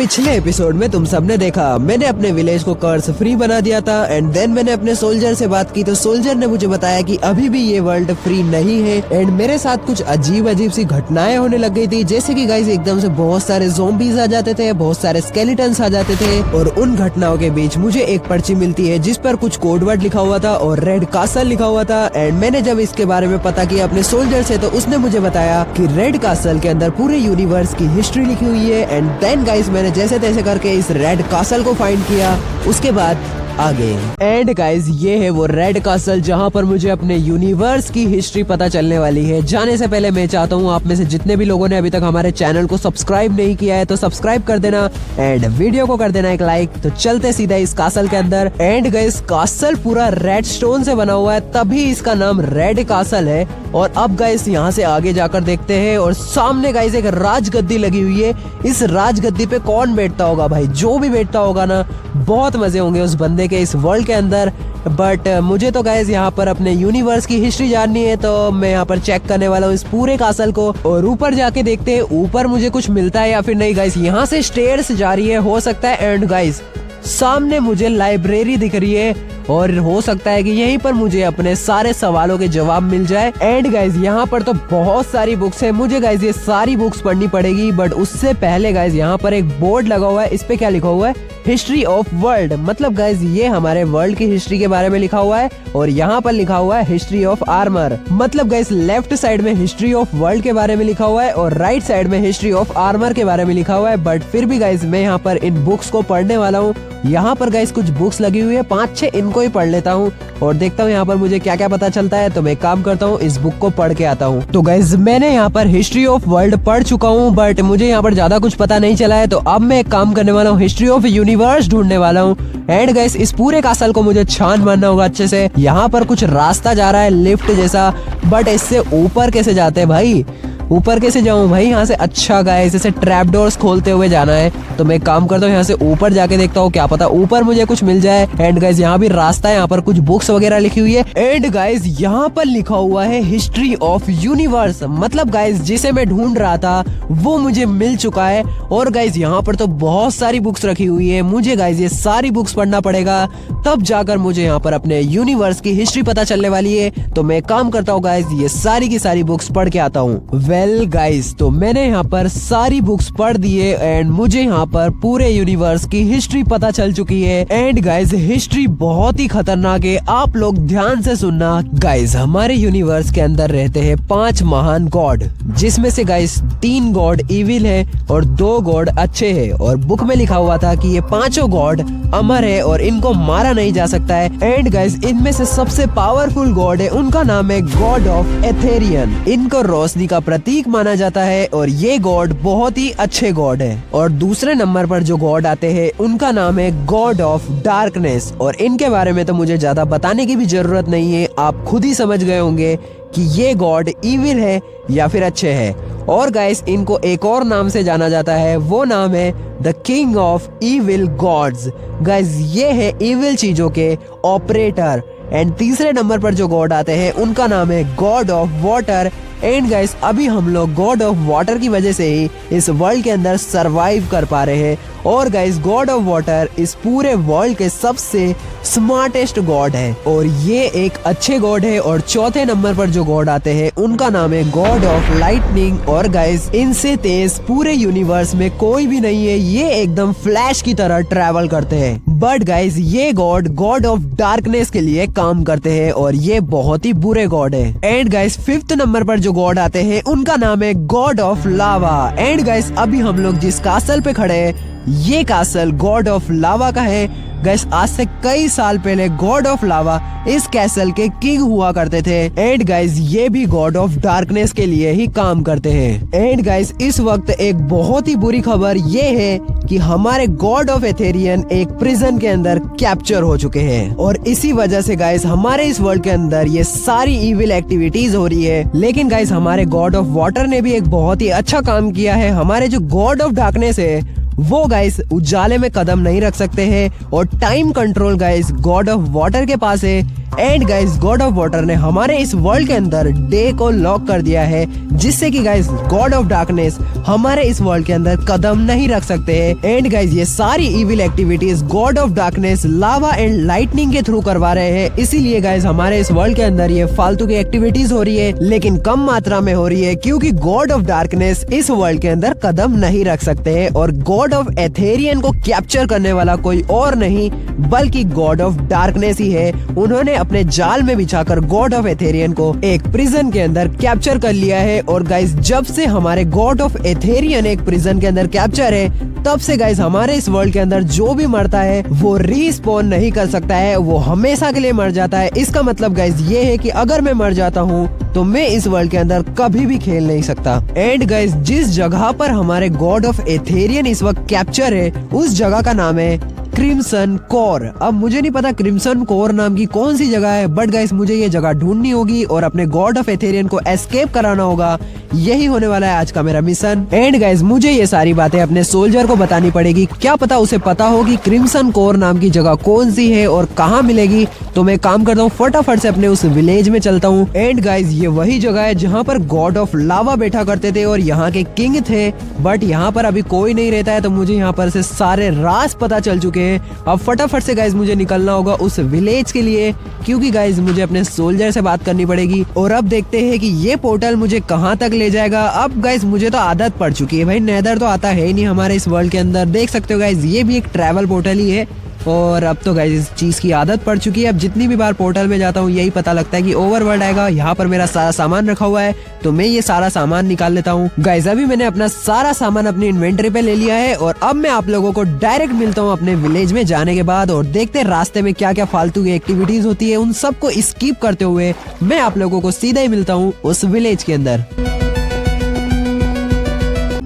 पिछले एपिसोड में तुम सबने देखा मैंने अपने विलेज को कर्स फ्री बना दिया था एंड देन मैंने अपने सोल्जर से बात की तो सोल्जर ने मुझे बताया कि अभी भी ये वर्ल्ड फ्री नहीं है एंड मेरे साथ कुछ अजीब अजीब सी घटनाएं होने लग गई थी। जैसे कि गाइस एकदम से बहुत सारे ज़ॉम्बीज आ जाते थे, बहुत सारे स्केलेटन्स आ जाते थे और उन घटनाओं के बीच मुझे एक पर्ची मिलती है जिस पर कुछ कोड वर्ड लिखा हुआ था और रेड कासल लिखा हुआ था। एंड मैंने जब इसके बारे में पता किया अपने सोल्जर से तो उसने मुझे बताया कि रेड कासल के अंदर पूरे यूनिवर्स की हिस्ट्री लिखी हुई है। एंड देन गाइस मैंने जैसे तैसे करके इस रेड कासल को फाइंड किया, उसके बाद आगे। एंड गाइस ये है वो रेड कासल जहाँ पर मुझे अपने यूनिवर्स की हिस्ट्री पता चलने वाली है। जाने से पहले मैं चाहता हूँ आप में से जितने भी लोगों ने अभी तक हमारे चैनल को सब्सक्राइब नहीं किया है तो सब्सक्राइब कर देना एंड वीडियो को कर देना एक लाइक। तो चलते सीधा इस कासल के अंदर। एंड गाइस कासल पूरा रेड स्टोन से बना हुआ है तभी इसका नाम रेड कासल है। और अब गाइस यहाँ से आगे जाकर देखते हैं और सामने गाइस एक राजगद्दी लगी हुई है। इस राजगद्दी पे कौन बैठता होगा भाई? जो भी बैठता होगा ना बहुत मजे होंगे उस बंदे के इस वर्ल्ड के अंदर। बट मुझे तो गाइस यहाँ पर अपने यूनिवर्स की हिस्ट्री जाननी है तो मैं यहाँ पर चेक करने वाला हूँ इस पूरे कासल को और ऊपर जाके देखते हैं ऊपर मुझे कुछ मिलता है या फिर नहीं। गाइस यहाँ से स्टेयर्स जा रही है, हो सकता है। एंड गाइस सामने मुझे लाइब्रेरी दिख रही है और हो सकता है कि यहीं पर मुझे अपने सारे सवालों के जवाब मिल जाए। एंड गाइस यहाँ पर तो बहुत सारी बुक्स है, मुझे गाइस ये सारी बुक्स पढ़नी पड़ेगी। बट उससे पहले गाइस यहाँ पर एक बोर्ड लगा हुआ है, इस पे क्या लिखा हुआ है? History of world. मतलब गाइस ये हमारे वर्ल्ड की हिस्ट्री के बारे में लिखा हुआ है और यहाँ पर लिखा हुआ है हिस्ट्री ऑफ आर्मर। मतलब गाइस लेफ्ट साइड में हिस्ट्री ऑफ वर्ल्ड के बारे में लिखा हुआ है और राइट साइड में हिस्ट्री ऑफ आर्मर के बारे में लिखा हुआ है। बट फिर भी गाइस मैं यहाँ पर इन बुक्स को पढ़ने वाला हूँ। यहाँ पर गाइस कुछ बुक्स लगी हुई है, 5-6 इनको ही पढ़ लेता हूँ और देखता हूँ यहाँ पर मुझे क्या क्या पता चलता है। तो मैं काम करता हूँ इस बुक को पढ़ के आता हूँ। तो गाइस मैंने यहाँ पर हिस्ट्री ऑफ वर्ल्ड पढ़ चुका हूँ बट मुझे यहाँ पर ज्यादा कुछ पता नहीं चला है। तो अब मैं एक काम करने वाला हूँ, हिस्ट्री ऑफ यूनिवर्स ढूंढने वाला हूँ। एंड गाइस इस पूरे कासल को मुझे छान मारना होगा अच्छे से। यहाँ पर कुछ रास्ता जा रहा है लिफ्ट जैसा, बट इससे ऊपर कैसे जाते हैं भाई? ऊपर कैसे जाऊं भाई यहाँ से? अच्छा गाइस इसे ट्रैप डोर्स खोलते हुए जाना है। तो मैं काम करता हूँ यहाँ से ऊपर जाके देखता हूँ, क्या पता ऊपर मुझे कुछ मिल जाए। एंड गाइस यहाँ भी रास्ता है, यहाँ पर कुछ बुक्स वगैरह लिखी हुई है। एंड गाइस यहाँ पर लिखा हुआ है हिस्ट्री ऑफ यूनिवर्स। मतलब गाइस जिसे मैं ढूंढ रहा था वो मुझे मिल चुका है। और गाइस यहाँ पर तो बहुत सारी बुक्स रखी हुई है, मुझे गाइस ये सारी बुक्स पढ़ना पड़ेगा तब जाकर मुझे यहाँ पर अपने यूनिवर्स की हिस्ट्री पता चलने वाली है। तो मैं काम करता हूँ गाइस ये सारी की सारी बुक्स पढ़ के आता हूँ। वेल गाइस तो मैंने यहाँ पर सारी बुक्स पढ़ दी है एंड मुझे यहाँ पर पूरे यूनिवर्स की हिस्ट्री पता चल चुकी है। एंड गाइस हिस्ट्री बहुत ही खतरनाक है, आप लोग ध्यान से सुनना। गाइस हमारे यूनिवर्स के अंदर रहते हैं 5 महान गॉड, जिसमें से गाइस 3 गॉड इविल है और 2 गॉड अच्छे हैं। और बुक में लिखा हुआ था कि ये 5 गॉड अमर है और इनको मारा नहीं जा सकता है। एंड गाइस इनमें से सबसे पावरफुल गॉड है, उनका नाम है गॉड ऑफ एथेरियन। इनको रोशनी का प्रतीक माना जाता है और ये गॉड बहुत ही अच्छे गॉड है। और दूसरे नंबर पर जो गॉड आते हैं उनका नाम है गॉड ऑफ डार्कनेस। और इनके बारे में तो मुझे ज्यादा बताने की भी जरूरत नहीं है, आप खुद ही समझ गए होंगे कि ये गॉड इविल है या फिर अच्छे है। और गाइस इनको एक और नाम से जाना जाता है, वो नाम है the king of evil gods. Guys ये है इविल चीजों के ऑपरेटर। एंड तीसरे नंबर पर जो गॉड आते हैं उनका नाम है God of water. And guys अभी हम लोग गॉड ऑफ वाटर की वजह से ही इस वर्ल्ड के अंदर सरवाइव कर पा रहे हैं। और गाइस गॉड ऑफ वाटर इस पूरे वर्ल्ड के सबसे स्मार्टेस्ट गॉड है और ये एक अच्छे गॉड है। और चौथे नंबर पर जो गॉड आते हैं उनका नाम है गॉड ऑफ लाइटनिंग। और गाइस इनसे तेज पूरे यूनिवर्स में कोई भी नहीं है, ये एकदम फ्लैश की तरह ट्रैवल करते हैं। बट गाइस ये गॉड गॉड ऑफ डार्कनेस के लिए काम करते हैं और ये बहुत ही बुरे गॉड है। एंड गाइस 5th नंबर पर जो गॉड आते हैं उनका नाम है God of lava. And guys अभी हम लोग जिस कासल पे खड़े हैं ये कासल गॉड ऑफ लावा का है। गाइस आज से कई साल पहले गॉड ऑफ लावा इस कैसल के किंग हुआ करते थे। एंड गाइस ये भी गॉड ऑफ डार्कनेस के लिए ही काम करते हैं। एंड गाइस इस वक्त एक बहुत ही बुरी खबर ये है कि हमारे गॉड ऑफ एथेरियन एक प्रिजन के अंदर कैप्चर हो चुके हैं और इसी वजह से गाइस हमारे इस वर्ल्ड के अंदर ये सारी इविल एक्टिविटीज हो रही है। लेकिन गाइस हमारे गॉड ऑफ वाटर ने भी एक बहुत ही अच्छा काम किया है। हमारे जो गॉड ऑफ डार्कनेस है वो गाइस उजाले में कदम नहीं रख सकते हैं और time control guys God of water के पास है। And guys God of water ने हमारे इस वर्ल्ड के अंदर डे को लॉक कर दिया है, जिससे कि गाइस गॉड ऑफ डार्कनेस हमारे इस वर्ल्ड के अंदर कदम नहीं रख सकते हैं। एंड गाइस ये सारी evil activities God of darkness lava and lightning के थ्रू करवा रहे हैं, इसीलिए गाइस हमारे इस वर्ल्ड के अंदर ये फालतू की एक्टिविटीज हो रही है, लेकिन कम मात्रा में हो रही है, क्योंकि गॉड ऑफ डार्कनेस इस वर्ल्ड के अंदर कदम नहीं रख सकते हैं। और गॉड ऑफ एथेरियन को कैप्चर करने वाला कोई और नहीं बल्कि गॉड ऑफ डार्कनेस ही है। उन्होंने अपने जाल में बिछाकर गॉड ऑफ एथेरियन को एक प्रिजन के अंदर कैप्चर कर लिया है। और गाइस जब से हमारे गॉड ऑफ एथेरियन एक प्रिजन के अंदर कैप्चर है, तब से गाइस हमारे इस वर्ल्ड के अंदर जो भी मरता है वो रीस्पॉन नहीं कर सकता है, वो हमेशा के लिए मर जाता है। इसका मतलब गाइस ये है कि अगर मैं मर जाता हूँ तो मैं इस वर्ल्ड के अंदर कभी भी खेल नहीं सकता। एंड गाइस जिस जगह पर हमारे गॉड ऑफ एथेरियन इस वक्त कैप्चर है, उस जगह का नाम है क्रिम्सन कोर। अब मुझे नहीं पता क्रिम्सन कोर नाम की कौन सी जगह है, बट गाइस मुझे ये जगह ढूंढनी होगी और अपने गॉड ऑफ एथेरियन को एस्केप कराना होगा। यही होने वाला है आज का मेरा मिशन। एंड गाइस मुझे ये सारी बातें अपने सोल्जर को बतानी पड़ेगी, क्या पता उसे पता हो कि क्रिम्सन कोर नाम की जगह कौन सी है और कहाँ मिलेगी। तो मैं काम करता हूँ, फटाफट से अपने उस विलेज में चलता हूँ। एंड गाइस ये वही जगह है जहाँ पर गॉड ऑफ लावा बैठा करते थे और यहाँ के किंग थे, बट यहाँ पर अभी कोई नहीं रहता है। तो मुझे यहाँ पर से सारे राज पता चल चुके हैं। अब फटाफट से गाइस मुझे निकलना होगा उस विलेज के लिए, क्योंकि गाइस मुझे अपने सोल्जर से बात करनी पड़ेगी। और अब देखते हैं कि ये पोर्टल मुझे कहाँ तक ले जाएगा। अब गाइस मुझे तो आदत पड़ चुकी है भाई, नेदर तो आता है ही नहीं हमारे इस वर्ल्ड के अंदर। देख सकते हो गाइस ये भी एक ट्रैवल पोर्टल ही है और अब तो गाइस इस चीज की आदत पड़ चुकी है। अब जितनी भी बार पोर्टल में जाता हूँ यही पता लगता है कि ओवरवर्ल्ड आएगा। यहाँ पर मेरा सारा सामान रखा हुआ है तो मैं ये सारा सामान निकाल लेता हूँ। गाइस अभी मैंने अपना सारा सामान अपनी इन्वेंटरी पे ले लिया है और अब मैं आप लोगों को डायरेक्ट मिलता हूँ अपने विलेज में जाने के बाद, और देखते हैं रास्ते में क्या क्या फालतू की एक्टिविटीज होती है। उन सबको स्किप करते हुए मैं आप लोगों को सीधा ही मिलता हूँ उस विलेज के अंदर।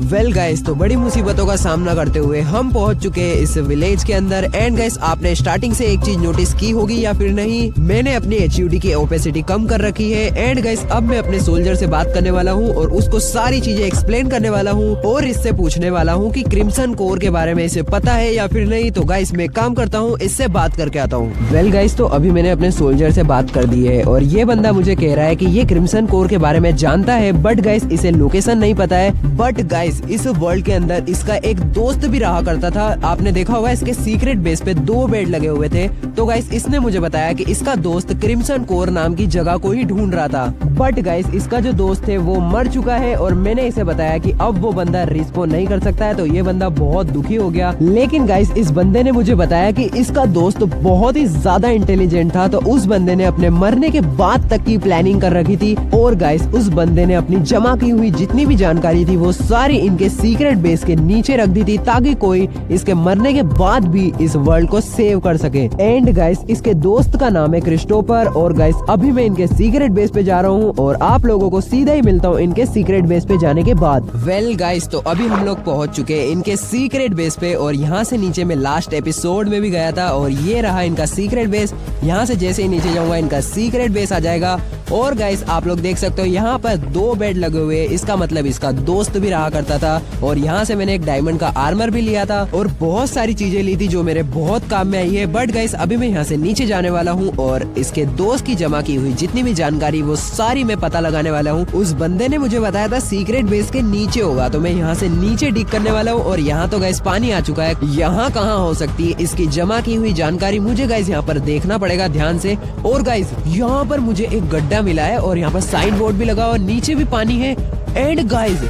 वेल गाइस तो बड़ी मुसीबतों का सामना करते हुए हम पहुंच चुके हैं इस विलेज के अंदर। एंड गाइस आपने स्टार्टिंग से एक चीज नोटिस की होगी या फिर नहीं, मैंने अपनी HUD की ओपेसिटी कम कर रखी है। एंड गाइस अब मैं अपने सोल्जर से बात करने वाला हूं और उसको सारी चीजें एक्सप्लेन करने वाला हूं और इससे पूछने वाला हूं कि क्रिम्सन कोर के बारे में इसे पता है या फिर नहीं। तो गाइस मैं काम करता हूँ, इससे बात करके आता हूँ। वेल गाइस तो अभी मैंने अपने सोल्जर से बात कर दी है और ये बंदा मुझे कह रहा है कि ये क्रिम्सन कोर के बारे में जानता है, बट गाइस इसे लोकेशन नहीं पता है। बट गाइस इस वर्ल्ड के अंदर इसका एक दोस्त भी रहा करता था। आपने देखा होगा इसके सीक्रेट बेस पे 2 बेड लगे हुए थे। तो गाइस इसने मुझे बताया कि इसका दोस्त क्रिम्सन कोर नाम की जगह को ही ढूंढ रहा था, बट गाइस इसका जो दोस्त है वो मर चुका है और मैंने इसे बताया कि अब वो बंदा रिस्पॉन नहीं कर सकता है। तो ये बंदा बहुत दुखी हो गया। लेकिन गाइस इस बंदे ने मुझे बताया कि इसका दोस्त बहुत ही ज्यादा इंटेलिजेंट था, तो उस बंदे ने अपने मरने के बाद तक की प्लानिंग कर रखी थी। और गाइस उस बंदे ने अपनी जमा की हुई जितनी भी जानकारी थी वो सारी इनके सीक्रेट बेस के नीचे रख दी थी, ताकि कोई इसके मरने के बाद भी इस वर्ल्ड को सेव कर सके। एंड गाइस इसके दोस्त का नाम है क्रिस्टोफर। और गाइस अभी मैं इनके सीक्रेट बेस पे जा रहा हूँ और आप लोगों को सीधा ही मिलता हूँ इनके सीक्रेट बेस पे जाने के बाद। वेल गाइस तो अभी हम लोग पहुँच चुके हैं इनके सीक्रेट बेस पे और यहाँ से नीचे मैं लास्ट एपिसोड में भी गया था और ये रहा इनका सीक्रेट बेस। यहाँ से जैसे ही नीचे जाऊंगा इनका सीक्रेट बेस आ जाएगा। और गाइस आप लोग देख सकते हो यहाँ पर 2 बेड लगे हुए, इसका मतलब इसका दोस्त भी रहा करता था। और यहाँ से मैंने एक डायमंड का आर्मर भी लिया था और बहुत सारी चीजें ली थी जो मेरे बहुत काम में आई है। बट गाइस अभी मैं यहाँ से नीचे जाने वाला हूँ और इसके दोस्त की जमा की हुई जितनी भी जानकारी वो सारी मैं पता लगाने वाला हूँ। उस बंदे ने मुझे बताया था सीक्रेट बेस के नीचे होगा, तो मैं यहाँ से नीचे डिग करने वाला हूँ। और यहाँ तो गाइस पानी आ चुका है, यहाँ कहाँ हो सकती है इसकी जमा की हुई जानकारी, मुझे गाइस यहाँ पर देखना पड़ेगा ध्यान से। और गाइस यहाँ पर मुझे एक गड्ढा मिला है और यहाँ पर साइन बोर्ड भी लगा और नीचे भी पानी है। एंड गाइस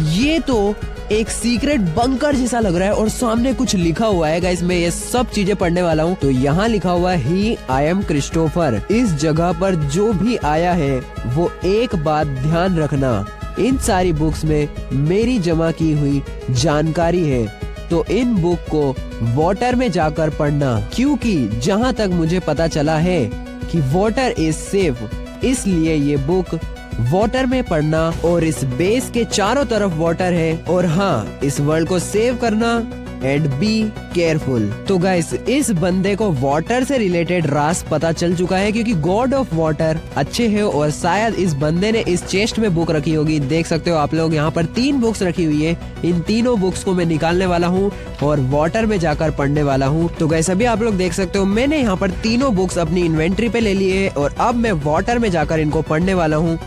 ये तो एक सीक्रेट बंकर जैसा लग रहा है और सामने कुछ लिखा हुआ है। गाइस मैं ये सब चीजें पढ़ने वाला हूँ। तो यहाँ लिखा हुआ है आई एम क्रिस्टोफर। इस जगह पर जो भी आया है वो एक बात ध्यान रखना, इन सारी बुक्स में मेरी जमा की हुई जानकारी है, तो इन बुक को वाटर में जाकर पढ़ना, क्योंकि जहाँ तक मुझे पता चला है कि वाटर इज सेफ, इसलिए ये बुक वाटर में पढ़ना। और इस बेस के चारों तरफ वाटर है। और हाँ, इस वर्ल्ड को सेव करना एंड बी केयरफुल। तो गाइस इस बंदे को वाटर से रिलेटेड राज पता चल चुका है, क्योंकि गॉड ऑफ वाटर अच्छे है और शायद इस बंदे ने इस चेस्ट में बुक रखी होगी। देख सकते हो आप लोग यहाँ पर 3 बुक्स रखी हुई है। इन तीनों बुक्स को मैं निकालने वाला हूँ और वाटर में जाकर पढ़ने वाला हूँ। तो गाइस अभी आप लोग देख सकते हो मैंने यहाँ पर तीनों बुक्स अपनी इन्वेंट्री पे ले लिए है और अब मैं वाटर में जाकर इनको पढ़ने वाला हूँ।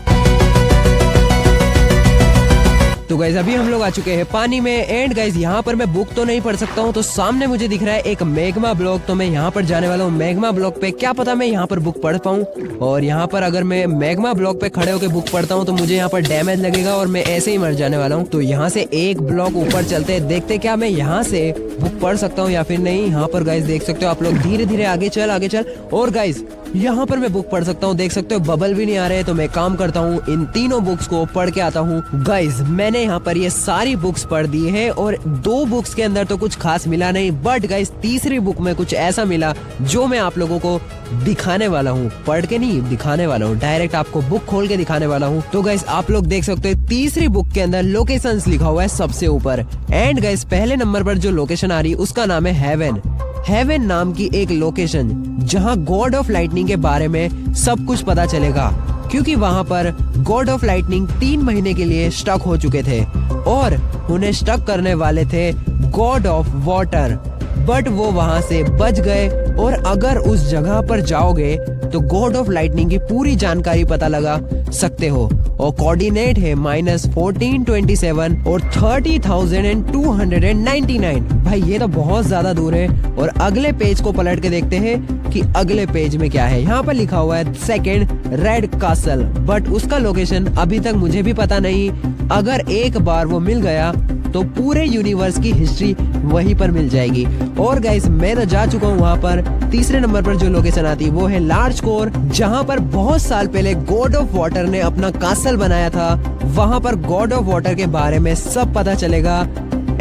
तो गाइज अभी हम लोग आ चुके हैं पानी में एंड गाइज यहाँ पर मैं बुक तो नहीं पढ़ सकता हूँ, तो सामने मुझे दिख रहा है एक मैग्मा ब्लॉक। तो मैं यहाँ पर जाने वाला हूँ मैग्मा ब्लॉक पे। क्या पता मैं यहाँ पर बुक पढ़ पाऊँ। और यहाँ पर अगर मैं मैग्मा ब्लॉक पे खड़े होकर बुक पढ़ता हूँ तो मुझे यहाँ पर डैमेज लगेगा और मैं ऐसे ही मर जाने वाला हूँ। तो यहाँ से एक ब्लॉक ऊपर चलते हैं, देखते क्या मैं यहाँ से बुक पढ़ सकता हूँ या फिर नहीं। यहाँ पर गाइज देख सकते हो आप लोग, धीरे धीरे आगे चल। और गाइज यहाँ पर मैं बुक पढ़ सकता हूँ। देख सकते हो बबल भी नहीं आ रहे। तो मैं काम करता हूँ, इन तीनों बुक्स को पढ़ के आता हूँ। गाइज मैंने यहाँ पर ये सारी बुक्स पढ़ दी है और 2 बुक्स के अंदर तो कुछ खास मिला नहीं, बट गाइज तीसरी बुक में कुछ ऐसा मिला जो मैं आप लोगों को दिखाने वाला हूँ। पढ़ के नहीं, दिखाने वाला हूँ, डायरेक्ट आपको बुक खोल के दिखाने वाला हूँ। तो गाइज आप लोग देख सकते हो तीसरी बुक के अंदर लोकेशंस लिखा हुआ है सबसे ऊपर। एंड गाइज पहले नंबर पर जो लोकेशन आ रही है उसका नाम है हेवन। हेवन नाम की एक लोकेशन जहां गॉड ऑफ लाइटनिंग के बारे में सब कुछ पता चलेगा, क्योंकि वहां पर गॉड ऑफ लाइटनिंग 3 महीने के लिए स्टक हो चुके थे और उन्हें स्टक करने वाले थे गॉड ऑफ वाटर, बट वो वहां से बच गए। और अगर उस जगह पर जाओगे तो गॉड ऑफ लाइटनिंग की पूरी जानकारी पता लगा सकते हो। और कोऑर्डिनेट है -1427 और 30,299। भाई ये तो बहुत ज्यादा दूर है। और अगले पेज को पलट के देखते हैं कि अगले पेज में क्या है। यहाँ पर लिखा हुआ है 2nd रेड कासल, बट उसका लोकेशन अभी तक मुझे भी पता नहीं। अगर एक बार वो मिल गया तो पूरे यूनिवर्स की हिस्ट्री वहीं पर मिल जाएगी। और गाइस मैं तो जा चुका हूँ वहाँ पर। तीसरे नंबर पर जो लोकेशन आती है वो है लार्ज कोर, जहाँ पर बहुत साल पहले गॉड ऑफ वाटर ने अपना कासल बनाया था। वहाँ पर गॉड ऑफ वाटर के बारे में सब पता चलेगा।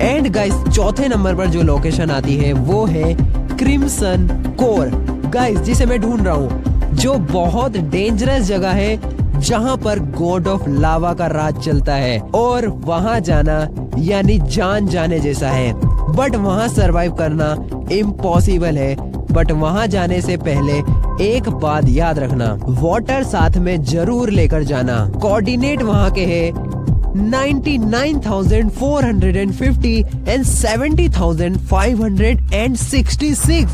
एंड गाइस चौथे नंबर पर जो लोकेशन आती है वो है क्रिम्सन कोर, गाइस जिसे मैं ढूंढ रहा हूँ, जो बहुत डेंजरस जगह है जहाँ पर गॉड ऑफ लावा का राज चलता है। और वहाँ जाना यानी जान जाने जैसा है, बट वहाँ सरवाइव करना इम्पॉसिबल है। बट वहाँ जाने से पहले एक बात याद रखना, वाटर साथ में जरूर लेकर जाना। कोऑर्डिनेट वहाँ के है 99,450 एंड 70,566।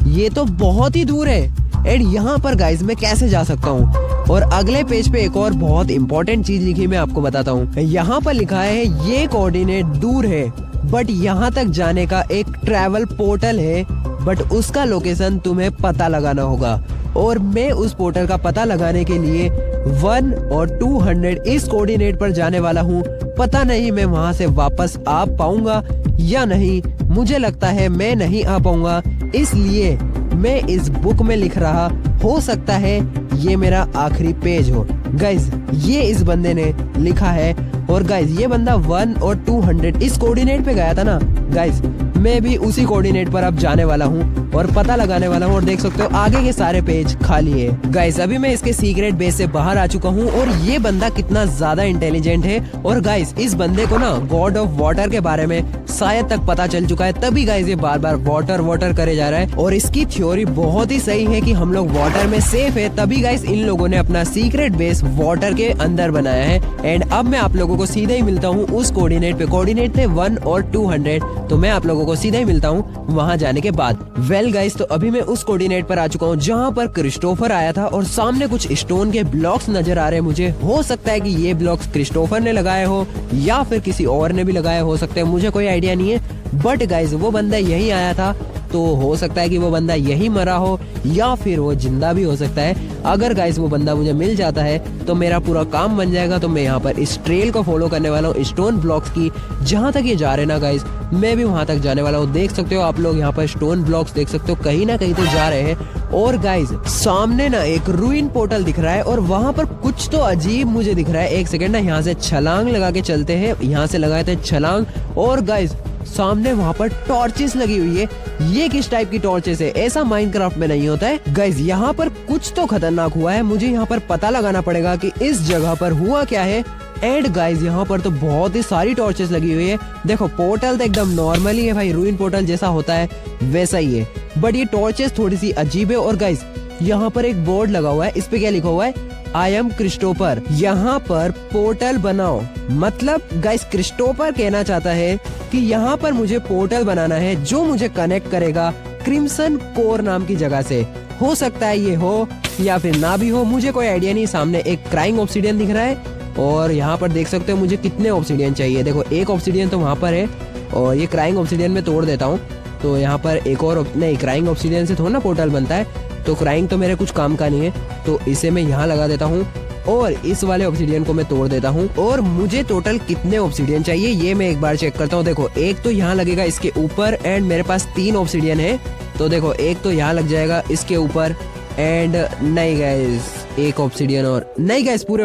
ये तो बहुत ही दूर है। एंड यहाँ पर गाइस मैं कैसे जा सकता हूँ। और अगले पेज पे एक और बहुत इंपॉर्टेंट चीज लिखी मैं आपको बताता हूँ। यहाँ पर लिखा है ये कोऑर्डिनेट दूर है, बट यहाँ तक जाने का एक ट्रैवल पोर्टल है, बट उसका लोकेशन तुम्हें पता लगाना होगा। और मैं उस पोर्टल का पता लगाने के लिए 1 और 200 इस कोऑर्डिनेट पर जाने वाला हूँ। पता नहीं मैं वहाँ से वापस आ पाऊंगा या नहीं। मुझे लगता है मैं नहीं आ पाऊंगा, इसलिए मैं इस बुक में लिख रहा, हो सकता है ये मेरा आखिरी पेज हो। गाइज ये इस बंदे ने लिखा है। और गाइज ये बंदा 1 और 200 इस कोऑर्डिनेट पे गया था ना। गाइज मैं भी उसी कोऑर्डिनेट पर अब जाने वाला हूँ और पता लगाने वाला हूँ। और देख सकते हो आगे के सारे पेज खाली है। गाइज अभी मैं इसके सीक्रेट बेस से बाहर आ चुका हूँ और ये बंदा कितना ज्यादा इंटेलिजेंट है। और गाइज इस बंदे को ना गॉड ऑफ वाटर के बारे में शायद तक पता चल चुका है, तभी गाइज ये बार बार वाटर करे जा रहा है। और इसकी थ्योरी बहुत ही सही है कि हम लोग वाटर में सेफ है, तभी गाइज इन लोगों ने अपना सीक्रेट बेस वाटर के अंदर बनाया है। एंड अब मैं आप लोगों को सीधा ही मिलता हूँ उस कोऑर्डिनेट पे। कोऑर्डिनेट थे 1 और 200, तो मैं आप लोगों को सीधा ही मिलता हूँ वहाँ जाने के बाद। वेल गाइस तो अभी मैं उस कोऑर्डिनेट पर आ चुका हूँ जहाँ पर क्रिस्टोफर आया था और सामने कुछ स्टोन के ब्लॉक्स नजर आ रहे हैं मुझे। हो सकता है कि ये ब्लॉक्स क्रिस्टोफर ने लगाए हो या फिर किसी और ने भी लगाए हो सकते हैं, मुझे कोई आइडिया नहीं है। बट गाइस वो बंदा यही आया था, तो हो सकता है कि वो बंदा यही मरा हो या फिर वो जिंदा भी हो सकता है। अगर गाइस वो बंदा मुझे मिल जाता है तो मेरा पूरा काम बन जाएगा। तो मैं यहाँ पर इस ट्रेल को फॉलो करने वाला हूँ स्टोन ब्लॉक्स की, जहाँ तक ये जा रहे ना गाइस मैं भी वहां तक जाने वाला हूँ। देख सकते हो आप लोग यहाँ पर स्टोन ब्लॉक्स देख सकते हो, कहीं ना कहीं तो जा रहे हैं। और गाइस सामने ना एक रूइन पोर्टल दिख रहा है और वहां पर कुछ तो अजीब मुझे दिख रहा है। एक सेकंड ना, यहाँ से छलांग लगा के चलते हैं। यहाँ से लगाए थे छलांग और गाइस सामने वहाँ पर टॉर्चेस लगी हुई है। ये किस टाइप की टॉर्चेस है, ऐसा माइनक्राफ्ट में नहीं होता है। गाइस यहाँ पर कुछ तो खतरनाक हुआ है, मुझे यहाँ पर पता लगाना पड़ेगा कि इस जगह पर हुआ क्या है। एंड गाइज यहाँ पर तो बहुत ही सारी टॉर्चेस लगी हुई है। देखो पोर्टल तो एकदम नॉर्मल ही है भाई, रूइन पोर्टल जैसा होता है वैसा ही है, बट ये टॉर्चेस थोड़ी सी अजीब है। और गाइज यहाँ पर एक बोर्ड लगा हुआ है, इस पे क्या लिखा हुआ है, आई एम क्रिस्टोफर, यहाँ पर पोर्टल बनाओ। मतलब गाइस क्रिस्टोफर कहना चाहता है कि यहाँ पर मुझे पोर्टल बनाना है जो मुझे कनेक्ट करेगा क्रिम्सन कोर नाम की जगह से। हो सकता है ये हो या फिर ना भी हो, मुझे कोई आइडिया नहीं। सामने एक क्राइंग ऑब्सिडियन दिख रहा है और यहाँ पर देख सकते हो मुझे कितने ऑब्सिडियन चाहिए। देखो एक ऑब्सिडियन तो वहाँ पर है और ये क्राइंग ऑब्सिडियन में तोड़ देता हूँ तो यहाँ पर एक और नहीं, क्राइंग ऑब्सिडियन से थोड़ा ना पोर्टल बनता है, तो क्राइंग तो मेरे कुछ काम का नहीं है, तो इसे मैं यहाँ लगा देता हूँ और इस वाले ऑब्सिडियन को मैं तोड़ देता हूँ। और मुझे टोटल कितने ऑब्सिडियन चाहिए ये मैं एक बार चेक करता हूँ। देखो एक तो यहाँ लगेगा इसके ऊपर एंड मेरे पास 3 ऑब्सिडियन है, तो देखो एक तो यहाँ लग जाएगा इसके ऊपर एंड नहीं गाइस एक ऑब्सिडियन और नहीं गाइस पूरे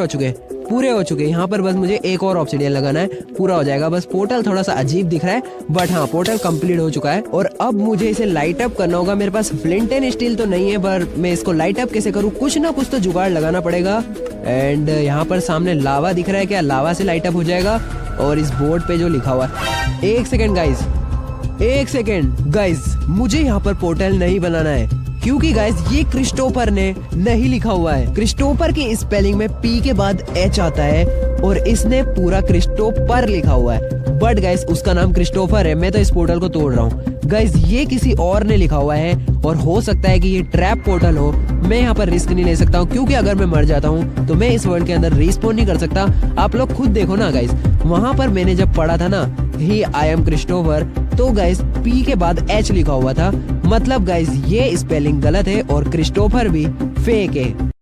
हो चुके। यहाँ पर बस मुझे एक और ऑब्सिडियन लगाना है, पूरा हो जाएगा। बस पोर्टल थोड़ा सा अजीब दिख रहा है बट हाँ पोर्टल कंप्लीट हो चुका है। और अब मुझे इसे लाइट अप करना होगा। मेरे पास फ्लिंट एंड स्टील तो नहीं है पर मैं इसको लाइट अप कैसे करूँ, कुछ ना कुछ तो जुगाड़ लगाना पड़ेगा। एंड यहाँ पर सामने लावा दिख रहा है, क्या लावा से लाइट अप हो जाएगा। और इस बोर्ड पे जो लिखा हुआ है, एक सेकेंड गाइज मुझे यहाँ पर पोर्टल नहीं बनाना है क्योंकि गाइज ये क्रिस्टोफर ने नहीं लिखा हुआ है। क्रिस्टोफर की स्पेलिंग में पी के बाद एच आता है और इसने पूरा क्रिस्टोफर लिखा हुआ है, बट गाइज उसका नाम क्रिस्टोफर है। मैं तो इस पोर्टल को तोड़ रहा हूँ गाइज, ये किसी और ने लिखा हुआ है और हो सकता है कि ये ट्रैप पोर्टल हो। मैं यहाँ पर रिस्क नहीं ले सकता हूँ क्योंकि अगर मैं मर जाता हूँ तो मैं इस वर्ल्ड के अंदर रिस्पॉन नहीं कर सकता। आप लोग खुद देखो ना गाइज, वहां पर मैंने जब पढ़ा था ना ही आई एम क्रिस्टोफर, तो गाइज पी के बाद एच लिखा हुआ था। मतलब गाइज ये स्पेलिंग गलत है और क्रिस्टोफर भी फेक है।